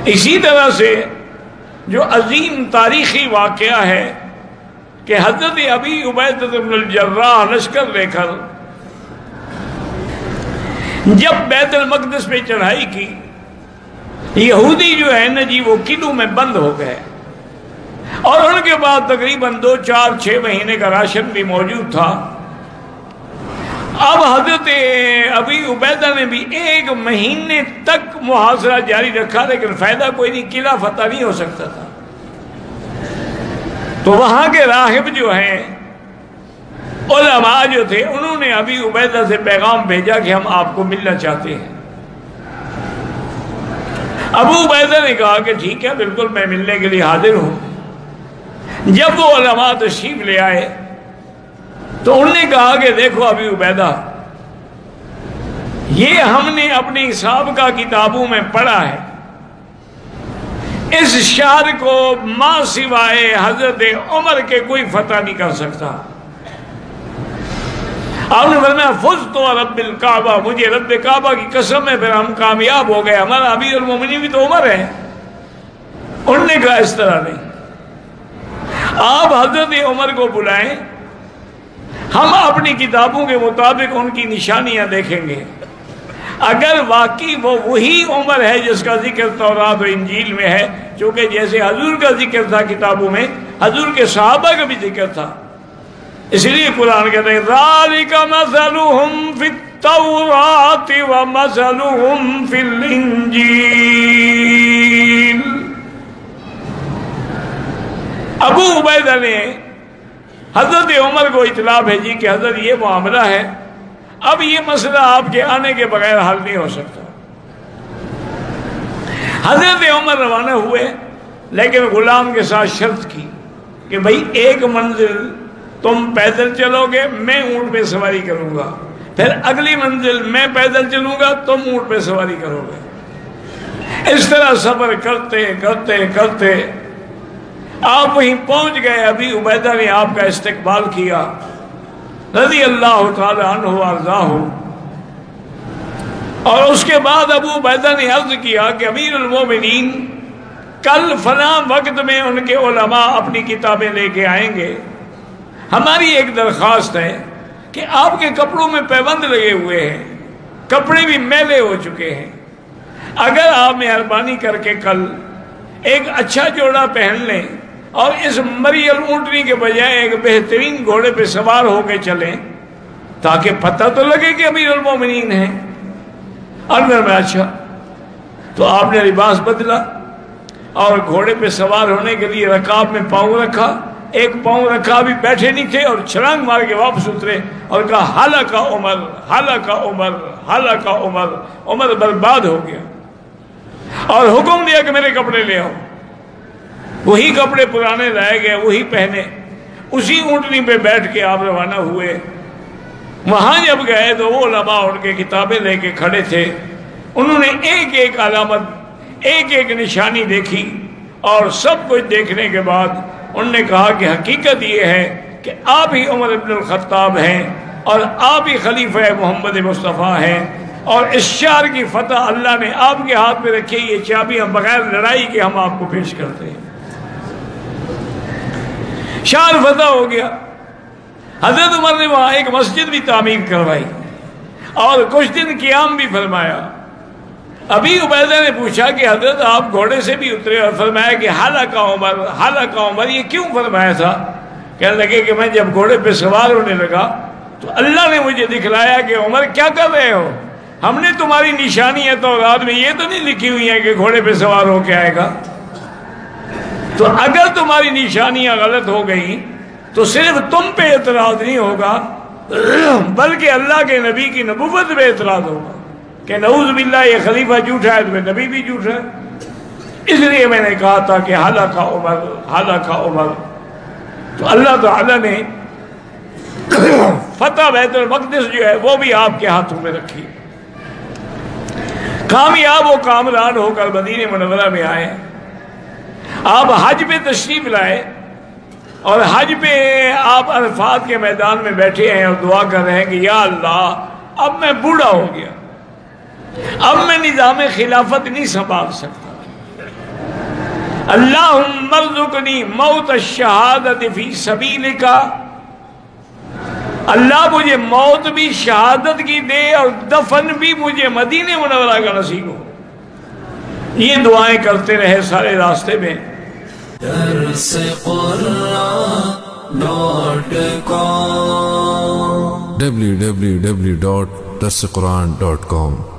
اسی طرح سے جو عظیم تاریخی واقعہ ہے کہ حضرت ابی عبیدہ بن الجراح لشکر لے کر جب بیت المقدس پہ چڑھائی کی، یہودی جو ہے نا جی وہ قلعوں میں بند ہو گئے، اور ان کے بعد تقریباً 2 4 6 مہینے کا راشن بھی موجود تھا۔ اب حضرت ابی عبیدہ نے بھی 1 مہینے تک محاصرہ جاری رکھا، لیکن فائدہ کوئی نہیں، قلعہ فتح نہیں ہو سکتا تھا۔ تو وہاں کے راہب جو ہیں، علماء جو تھے، انہوں نے ابی عبیدہ سے پیغام بھیجا کہ ہم آپ کو ملنا چاہتے ہیں۔ ابو عبیدہ نے کہا کہ ٹھیک ہے، بالکل میں ملنے کے لیے حاضر ہوں۔ جب وہ علماء تشریف لے آئے تو انہوں نے کہا کہ دیکھو ابی عبیدہ، یہ ہم نے اپنی سابقہ کتابوں میں پڑھا ہے، اس شہر کو ماں سوائے حضرت عمر کے کوئی فتح نہیں کر سکتا۔ آپ نے فرمایا فزت ورب الکعبہ، مجھے رب کعبہ کی قسم ہے، پھر ہم کامیاب ہو گئے، ہمارا امیر المومنین بھی تو عمر ہے۔ انہوں نے کہا اس طرح نہیں، آپ حضرت عمر کو بلائیں، ہم اپنی کتابوں کے مطابق ان کی نشانیاں دیکھیں گے، اگر واقعی وہ وہی عمر ہے جس کا ذکر تورات و انجیل میں ہے، چونکہ جیسے حضور کا ذکر تھا کتابوں میں، حضور کے صحابہ کا بھی ذکر تھا، اس لیے قرآن کہتا ہے ذَلِكَ مَثَلُهُمْ فِي التَّوْرَاةِ وَمَثَلُهُمْ فِي الْإِنجِيلِ۔ ابو عبیدہ نے حضرت عمر کو اطلاع بھیجی کہ حضرت یہ معاملہ ہے، اب یہ مسئلہ آپ کے آنے کے بغیر حل نہیں ہو سکتا۔ حضرت عمر روانہ ہوئے، لیکن غلام کے ساتھ شرط کی کہ بھئی 1 منزل تم پیدل چلو گے، میں اونٹ پہ سواری کروں گا، پھر اگلی منزل میں پیدل چلوں گا، تم اونٹ پہ سواری کرو گے۔ اس طرح سفر کرتے کرتے کرتے آپ وہیں پہنچ گئے۔ ابی عبیدہ نے آپ کا استقبال کیا رضی اللہ تعالی عنہ وارضاہ، اور اس کے بعد ابو عبیدہ نے عرض کیا کہ امیر المومنین، کل فلاں وقت میں ان کے علماء اپنی کتابیں لے کے آئیں گے، ہماری ایک درخواست ہے کہ آپ کے کپڑوں میں پیبند لگے ہوئے ہیں، کپڑے بھی میلے ہو چکے ہیں، اگر آپ مہربانی کر کے کل ایک اچھا جوڑا پہن لیں اور اس مریل اونٹنی کے بجائے ایک بہترین گھوڑے پہ سوار ہو کے چلیں تاکہ پتہ تو لگے کہ امیر المومنین ہیں۔ اور میں اچھا، تو آپ نے لباس بدلا اور گھوڑے پہ سوار ہونے کے لیے رکاب میں پاؤں رکھا، 1 پاؤں رکھا، بھی بیٹھے نہیں تھے، اور چھلانگ مار کے واپس اترے اور کہا ہلاک عمر، ہلاک عمر، ہلاک عمر، عمر برباد ہو گیا، اور حکم دیا کہ میرے کپڑے لے آؤ۔ وہی کپڑے پرانے لائے گئے، وہی پہنے، اسی اونٹنی پہ بیٹھ کے آپ روانہ ہوئے۔ وہاں جب گئے تو وہ علماء ان کے کتابیں لے کے کھڑے تھے، انہوں نے ایک ایک علامت، ایک ایک نشانی دیکھی، اور سب کچھ دیکھنے کے بعد انہوں نے کہا کہ حقیقت یہ ہے کہ آپ ہی عمر بن الخطاب ہیں اور آپ ہی خلیفہ محمد مصطفیٰ ہیں، اور اس شہر کی فتح اللہ نے آپ کے ہاتھ میں رکھی، یہ چابیاں بغیر لڑائی کے ہم آپ کو پیش کرتے ہیں۔ شہر فتح ہو گیا۔ حضرت عمر نے وہاں ایک مسجد بھی تعمیر کروائی اور کچھ دن قیام بھی فرمایا۔ ابی عبیدہ نے پوچھا کہ حضرت آپ گھوڑے سے بھی اترے، اور فرمایا کہ ہلاک عمر، ہلاک عمر، یہ کیوں فرمایا تھا؟ کہنے لگے کہ میں جب گھوڑے پہ سوار ہونے لگا تو اللہ نے مجھے دکھلایا کہ عمر کیا کر رہے ہو، ہم نے تمہاری نشانی ہے تورات میں یہ تو نہیں لکھی ہوئی ہے کہ گھوڑے پہ سوار ہو کے آئے گا، تو اگر تمہاری نشانیاں غلط ہو گئیں تو صرف تم پہ اعتراض نہیں ہوگا بلکہ اللہ کے نبی کی نبوت پہ اعتراض ہوگا کہ نعوذ باللہ یہ خلیفہ جھوٹا ہے تو پھر نبی بھی جھوٹا ہے۔ اس لیے میں نے کہا تھا کہ ہلاک عمر، ہلاک عمر۔ تو اللہ تعالیٰ نے فتح بیت المقدس جو ہے وہ بھی آپ کے ہاتھوں میں رکھی، کامیاب و کامران ہو کر مدینہ منورہ میں آئے۔ آپ حج پہ تشریف لائے، اور حج پہ آپ عرفات کے میدان میں بیٹھے ہیں اور دعا کر رہے ہیں کہ یا اللہ اب میں بوڑھا ہو گیا، اب میں نظام خلافت نہیں سنبھال سکتا، اللہم ارزقنی موت الشہادت فی سبیلک، اللہ مجھے موت بھی شہادت کی دے اور دفن بھی مجھے مدینہ منورہ کا نصیب ہو۔ یہ دعائیں کرتے رہے سارے راستے میں۔ www.darsequran.com